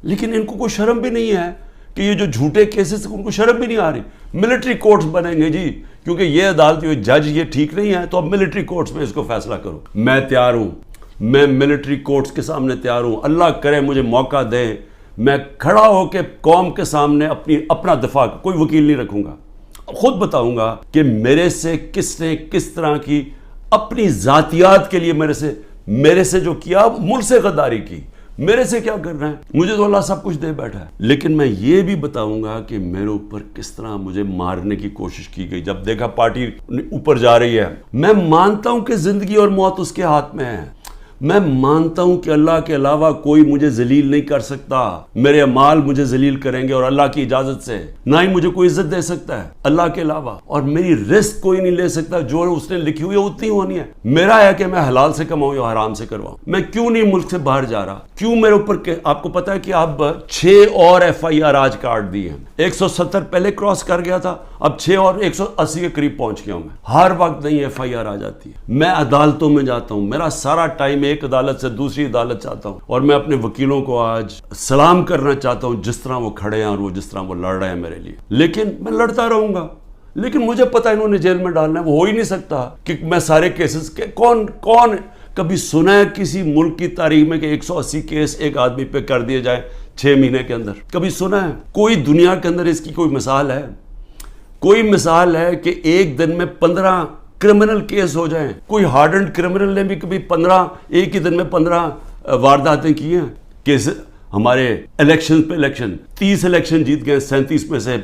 لیکن ان کو کوئی شرم بھی نہیں ہے کہ یہ جو جھوٹے کیسز ان کو شرم بھی نہیں آ رہی. ملٹری کورٹس بنیں گے جی, کیونکہ یہ عدالت جج یہ ٹھیک نہیں ہے تو اب ملٹری کورٹس میں اس کو فیصلہ کرو. میں تیار ہوں, میں ملٹری کورٹس کے سامنے تیار ہوں. اللہ کرے مجھے موقع دے, میں کھڑا ہو کے قوم کے سامنے اپنا دفاع, کوئی وکیل نہیں رکھوں گا, خود بتاؤں گا کہ میرے سے کس نے کس طرح کی اپنی ذاتیات کے لیے میرے سے جو کیا, ملک سے غداری کی, میرے سے کیا کر رہے ہیں. مجھے تو اللہ سب کچھ دے بیٹھا ہے, لیکن میں یہ بھی بتاؤں گا کہ میرے اوپر کس طرح مجھے مارنے کی کوشش کی گئی. جب دیکھا پارٹی اوپر جا رہی ہے, میں مانتا ہوں کہ زندگی اور موت اس کے ہاتھ میں ہے. میں مانتا ہوں کہ اللہ کے علاوہ کوئی مجھے ذلیل نہیں کر سکتا. میرے اعمال مجھے ذلیل کریں گے اور اللہ کی اجازت سے, نہ ہی مجھے کوئی عزت دے سکتا ہے اللہ کے علاوہ, اور میری رزق کوئی نہیں لے سکتا. جو اس نے لکھی ہوئی ہے اتنی ہونی ہے. میرا ہے کہ میں حلال سے کماؤں یا حرام سے کرواؤں. میں کیوں نہیں ملک سے باہر جا رہا, کیوں میرے اوپر آپ کو پتا ہے کہ اب 6 اور FIR آج کاٹ دی ہیں. 170 پہلے کراس کر گیا تھا, اب 6 اور 180 کے قریب پہنچ گیا ہوں. میں ہر وقت نہیں FIR آ جاتی ہے. میں عدالتوں میں جاتا ہوں, میرا سارا ٹائم ایک عدالت سے دوسری عدالت چاہتا ہوں, اور میں اپنے وکیلوں کو آج سلام کرنا چاہتا ہوں جس طرح وہ کھڑے ہیں اور وہ جس طرح وہ لڑ رہے ہیں میرے لیے. لیکن میں لڑتا رہوں گا, لیکن مجھے پتا انہوں نے جیل میں ڈالنا ہے. وہ ہو ہی نہیں سکتا کہ میں سارے کیسز کے کون کبھی سنا ہے کسی ملک کی تاریخ میں کہ 180 کیس ایک آدمی پہ کر دیے جائیں 6 مہینے کے اندر؟ کبھی سنا ہے؟ کوئی دنیا کے اندر اس کی کوئی مثال ہے؟ کوئی مثال ہے کہ ایک دن میں 15 کرمنل کیس ہو جائیں؟ کوئی ہارڈنڈ کرمنل نے بھی کبھی 15 ایک ہی دن میں 15 وارداتیں کی ہیں؟ کیس ہمارے الیکشن پہ الیکشن 30 الیکشن جیت گئے, 37 میں سے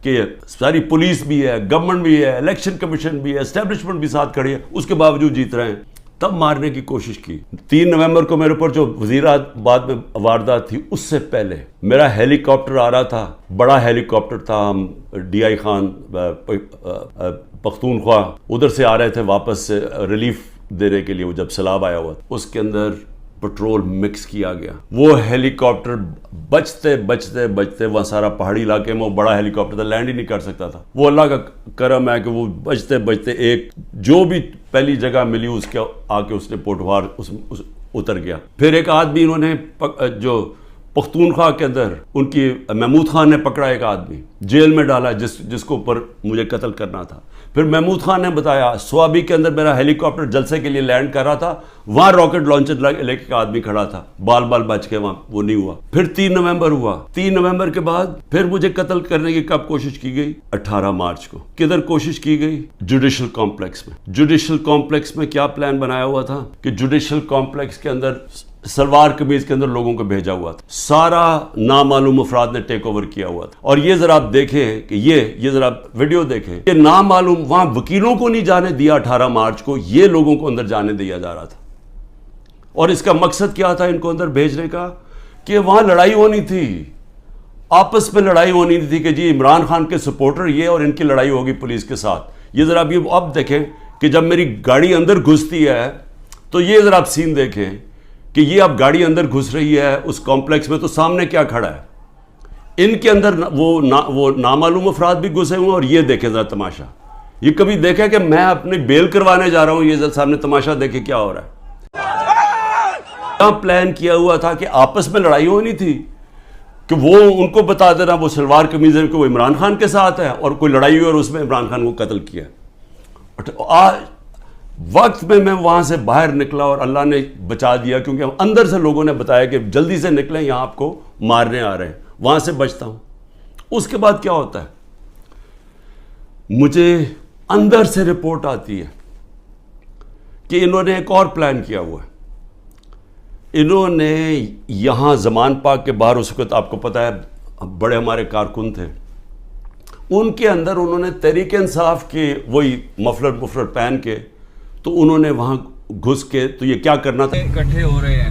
کہ ساری پولیس بھی ہے, گورنمنٹ بھی ہے, الیکشن کمیشن بھی ہے, اسٹیبلشمنٹ بھی ساتھ کھڑی ہے, اس کے باوجود جیت رہے ہیں. تب مارنے کی کوشش کی. 3 نومبر کو میرے اوپر جو وزیرآباد میں واردات تھی, اس سے پہلے میرا ہیلی کاپٹر آ رہا تھا, بڑا ہیلی کاپٹر تھا. ہم DI خان پختونخوا ادھر سے آ رہے تھے واپس سے ریلیف دینے کے لیے. وہ جب سیلاب آیا ہوا, اس کے اندر پٹرول مکس کیا گیا. وہ ہیلی کاپٹر بچتے وہاں سارا پہاڑی علاقے میں وہ بڑا ہیلی کاپٹر تھا, لینڈ ہی نہیں کر سکتا تھا. وہ اللہ کا کرم ہے کہ وہ بچتے ایک جو بھی پہلی جگہ ملی اس کے آ کے اس نے پوٹوار اتر گیا. پھر ایک آدمی انہوں نے جو پختونخوا کے اندر ان کی محمود خان نے پکڑا, ایک آدمی جیل میں ڈالا جس کو اوپر مجھے قتل کرنا تھا. پھر محمود خان نے بتایا سوابی کے اندر میرا ہیلی کاپٹر جلسے کے لیے لینڈ کر رہا تھا, وہاں راکٹ لانچر لے کے آدمی کھڑا تھا, بال بچ کے وہاں وہ نہیں ہوا. پھر 3 نومبر ہوا. 3 نومبر کے بعد پھر مجھے قتل کرنے کی کب کوشش کی گئی؟ 18 مارچ کو. کدھر کوشش کی گئی؟ جوڈیشل کمپلیکس میں. جوڈیشل کمپلیکس میں کیا پلان بنایا ہوا تھا کہ جوڈیشل کمپلیکس کے اندر سلوار قمیض کے اندر لوگوں کو بھیجا ہوا تھا. سارا نامعلوم افراد نے ٹیک اوور کیا ہوا تھا. اور یہ ذرا آپ دیکھیں کہ یہ ذرا ویڈیو دیکھیں کہ نامعلوم وہاں وکیلوں کو نہیں جانے دیا 18 مارچ کو, یہ لوگوں کو اندر جانے دیا جا رہا تھا. اور اس کا مقصد کیا تھا ان کو اندر بھیجنے کا؟ کہ وہاں لڑائی ہونی تھی, آپس میں لڑائی ہونی تھی کہ جی عمران خان کے سپورٹر یہ اور ان کی لڑائی ہوگی پولیس کے ساتھ. یہ ذرا اب دیکھیں کہ جب میری گاڑی اندر گھستی ہے تو یہ ذرا آپ سین دیکھیں کہ یہ اب گاڑی اندر گھس رہی ہے اس کمپلیکس میں, تو سامنے کیا کھڑا ہے؟ ان کے اندر وہ نامعلوم افراد بھی گھسے ہوئے ہیں. اور یہ دیکھیں ذرا تماشا, یہ کبھی دیکھا کہ میں اپنے بیل کروانے جا رہا ہوں, یہ سامنے تماشا دیکھیں کیا ہو رہا ہے. پلان کیا ہوا تھا کہ آپس میں لڑائی ہونی تھی کہ وہ ان کو بتا دینا وہ سلوار قمیض ہے کہ وہ عمران خان کے ساتھ ہے, اور کوئی لڑائی ہوئی اور اس میں عمران خان کو قتل کیا. وقت میں وہاں سے باہر نکلا اور اللہ نے بچا دیا, کیونکہ اندر سے لوگوں نے بتایا کہ جلدی سے نکلیں, یہاں آپ کو مارنے آ رہے ہیں. وہاں سے بچتا ہوں. اس کے بعد کیا ہوتا ہے, مجھے اندر سے رپورٹ آتی ہے کہ انہوں نے ایک اور پلان کیا ہوا ہے. انہوں نے یہاں زمان پاک کے باہر, اس وقت آپ کو پتا ہے بڑے ہمارے کارکن تھے, ان کے اندر انہوں نے تحریک انصاف کے وہی مفلر پہن کے, تو انہوں نے وہاں گھس کے, تو یہ کیا کرنا تھا, اکٹھے ہو رہے ہیں.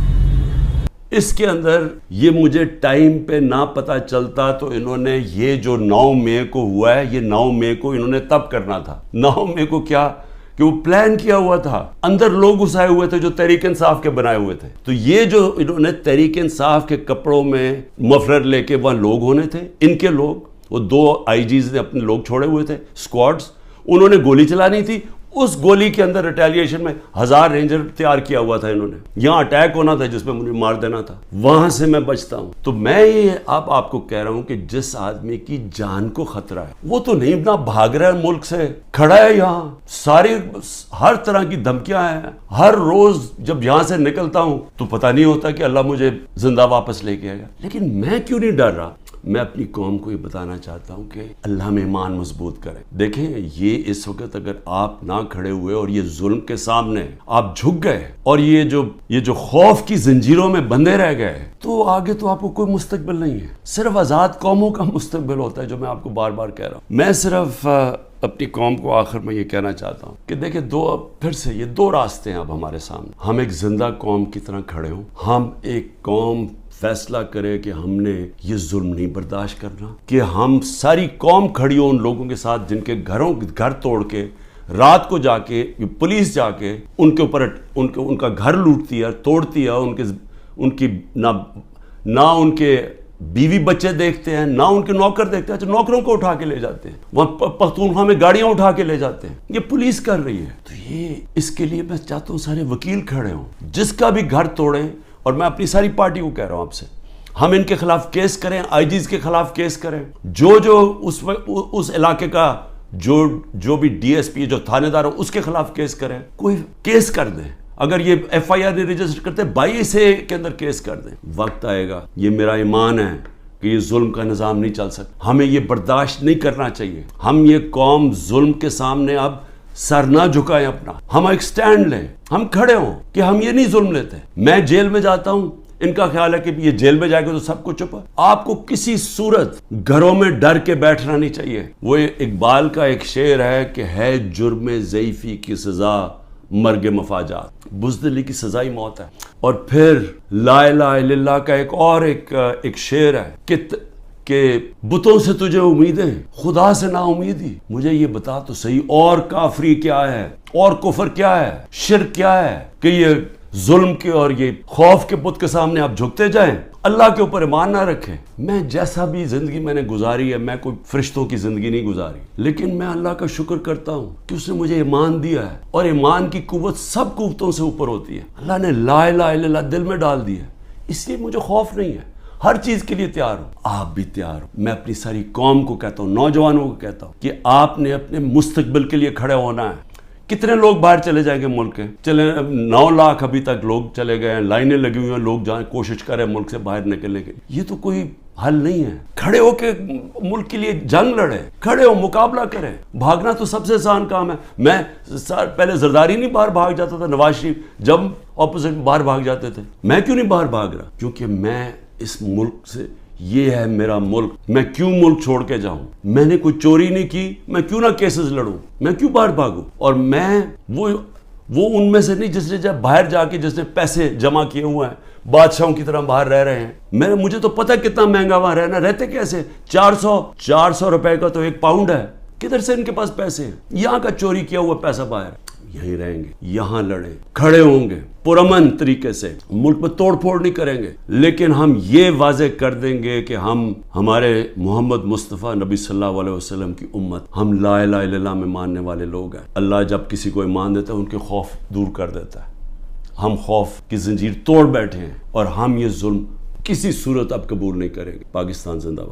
اس کے اندر یہ مجھے ٹائم پہ نہ پتہ چلتا تو انہوں نے یہ جو 9 مئی کو ہوا ہے, یہ 9 مئی کو انہوں نے تب کرنا تھا. 9 مئی کو کیا کہ وہ پلان کیا ہوا تھا, اندر لوگ گھسائے ہوئے تھے جو تحریک انصاف کے بنائے ہوئے تھے. تو یہ جو انہوں نے تحریک انصاف کے کپڑوں میں مفلر لے کے وہاں لوگ ہونے تھے, ان کے لوگ, وہ 2 IGs نے اپنے لوگ چھوڑے ہوئے تھے, اسکواڈز, انہوں نے گولی چلانی تھی, اس گولی کے اندر ریٹیلیشن میں 1000 رینجر تیار کیا ہوا تھا انہوں نے. یہاں اٹیک ہونا تھا جس پہ مجھے مار دینا تھا, وہاں سے میں بچتا ہوں. تو میں یہ آپ کو کہہ رہا ہوں کہ جس آدمی کی جان کو خطرہ ہے وہ تو نہیں نہ بھاگ رہا ہے ملک سے, کھڑا ہے یہاں. ساری ہر طرح کی دھمکیاں ہیں. ہر روز جب یہاں سے نکلتا ہوں تو پتہ نہیں ہوتا کہ اللہ مجھے زندہ واپس لے کے آئے گا. لیکن میں کیوں نہیں ڈر رہا؟ میں اپنی قوم کو یہ بتانا چاہتا ہوں کہ اللہ میں ایمان مضبوط کریں. دیکھیں یہ اس وقت اگر آپ نہ کھڑے ہوئے اور یہ ظلم کے سامنے آپ جھک گئے اور یہ جو خوف کی زنجیروں میں بندھے رہ گئے تو آگے تو آپ کو کوئی مستقبل نہیں ہے. صرف آزاد قوموں کا مستقبل ہوتا ہے, جو میں آپ کو بار بار کہہ رہا ہوں. میں صرف اپنی قوم کو آخر میں یہ کہنا چاہتا ہوں کہ دیکھیں پھر سے یہ 2 راستے ہیں اب ہمارے سامنے. ہم ایک زندہ قوم کی طرح کھڑے ہوں, ہم ایک قوم فیصلہ کرے کہ ہم نے یہ ظلم نہیں برداشت کرنا, کہ ہم ساری قوم کھڑی ہو ان لوگوں کے ساتھ جن کے گھر توڑ کے رات کو جا کے پولیس جا کے ان کے اوپر ان کا گھر لوٹتی ہے, توڑتی ہے. ان کی نہ ان کے بیوی بچے دیکھتے ہیں, نہ ان کے نوکر دیکھتے ہیں. اچھا نوکروں کو اٹھا کے لے جاتے ہیں, وہاں پختونخوا میں گاڑیاں اٹھا کے لے جاتے ہیں. یہ پولیس کر رہی ہے. تو یہ اس کے لیے میں چاہتا ہوں سارے وکیل کھڑے ہوں, جس کا بھی گھر توڑیں. اور میں اپنی ساری پارٹی کو کہہ رہا ہوں آپ سے, ہم ان کے خلاف کیس کریں, آئی جیز کے خلاف کیس کریں. جو اس علاقے کا جو بھی ڈی ایس پی جو تھانے دار ہو اس کے خلاف کیس کریں. کوئی کیس کر دیں. اگر یہ ایف آئی آر نہیں رجسٹر کرتے 22A کے اندر کیس کر دیں. وقت آئے گا, یہ میرا ایمان ہے کہ یہ ظلم کا نظام نہیں چل سکتا. ہمیں یہ برداشت نہیں کرنا چاہیے. ہم یہ قوم ظلم کے سامنے اب سر نہ جھکائیں اپنا. ہم ایک سٹینڈ لیں, ہم کھڑے ہوں کہ ہم یہ نہیں ظلم لیتے. میں جیل میں جاتا ہوں, ان کا خیال ہے کہ یہ جیل میں جائے گا تو سب کچھ چھپا. آپ کو کسی صورت گھروں میں ڈر کے بیٹھنا نہیں چاہیے. وہ اقبال کا ایک شعر ہے کہ ہے جرم ضعیفی کی سزا مرگ مفاجات, بزدلی کی سزا ہی موت ہے. اور پھر لا الہ الا اللہ کا ایک شعر ہے کہ بتوں سے تجھے امیدیں, خدا سے نا امیدی. مجھے یہ بتا تو صحیح, اور کافری کیا ہے, اور کفر کیا ہے, شرک کیا ہے کہ یہ ظلم کے اور یہ خوف کے بت کے سامنے آپ جھکتے جائیں, اللہ کے اوپر ایمان نہ رکھیں. میں جیسا بھی زندگی میں نے گزاری ہے, میں کوئی فرشتوں کی زندگی نہیں گزاری, لیکن میں اللہ کا شکر کرتا ہوں کہ اس نے مجھے ایمان دیا ہے, اور ایمان کی قوت سب قوتوں سے اوپر ہوتی ہے. اللہ نے لا الہ الا اللہ دل میں ڈال دی ہے, اس لیے مجھے خوف نہیں ہے. ہر چیز کے لیے تیار ہوں, آپ بھی تیار ہو. میں اپنی ساری قوم کو کہتا ہوں, نوجوانوں کو کہتا ہوں کہ آپ نے اپنے مستقبل کے لیے کھڑے ہونا ہے. کتنے لوگ باہر چلے جائیں گے ملک کے؟ چلے 9 لاکھ ابھی تک لوگ چلے گئے ہیں, لائنیں لگی ہوئی ہیں, لوگ جائیں کوشش کریں ملک سے باہر نکلنے کے. یہ تو کوئی حل نہیں ہے. کھڑے ہو کے ملک کے لیے جنگ لڑے, کھڑے ہو مقابلہ کریں. بھاگنا تو سب سے آسان کام ہے. میں پہلے زرداری نہیں باہر بھاگ جاتا تھا, نواز شریف جب اپوزٹ باہر بھاگ جاتے تھے. میں کیوں نہیں باہر بھاگ رہا؟ کیونکہ میں اس ملک سے, یہ ہے میرا ملک, میں کیوں ملک چھوڑ کے جاؤں؟ میں نے کوئی چوری نہیں کی, میں کیوں نہ کیسز لڑوں؟ میں کیوں باہر بھاگوں؟ اور میں وہ ان میں سے نہیں جس نے جب باہر جا کے جس نے پیسے جمع کیے ہوئے ہیں, بادشاہوں کی طرح باہر رہ رہے ہیں. مجھے تو پتہ کتنا مہنگا وہاں رہنا. رہتے کیسے؟ 400 روپے کا تو 1 پاؤنڈ ہے. کدھر سے ان کے پاس پیسے ہیں؟ یہاں کا چوری کیا ہوا پیسہ باہر. یہیں رہیں گے, یہاں لڑیں, کھڑے ہوں گے پرامن طریقے سے, ملک میں توڑ پھوڑ نہیں کریں گے, لیکن ہم یہ واضح کر دیں گے کہ ہم ہمارے محمد مصطفیٰ نبی صلی اللہ علیہ وسلم کی امت, ہم لا الہ الا اللہ میں ماننے والے لوگ ہیں. اللہ جب کسی کو ایمان دیتا ہے ان کے خوف دور کر دیتا ہے. ہم خوف کی زنجیر توڑ بیٹھے ہیں, اور ہم یہ ظلم کسی صورت اب قبول نہیں کریں گے. پاکستان زندہ باد.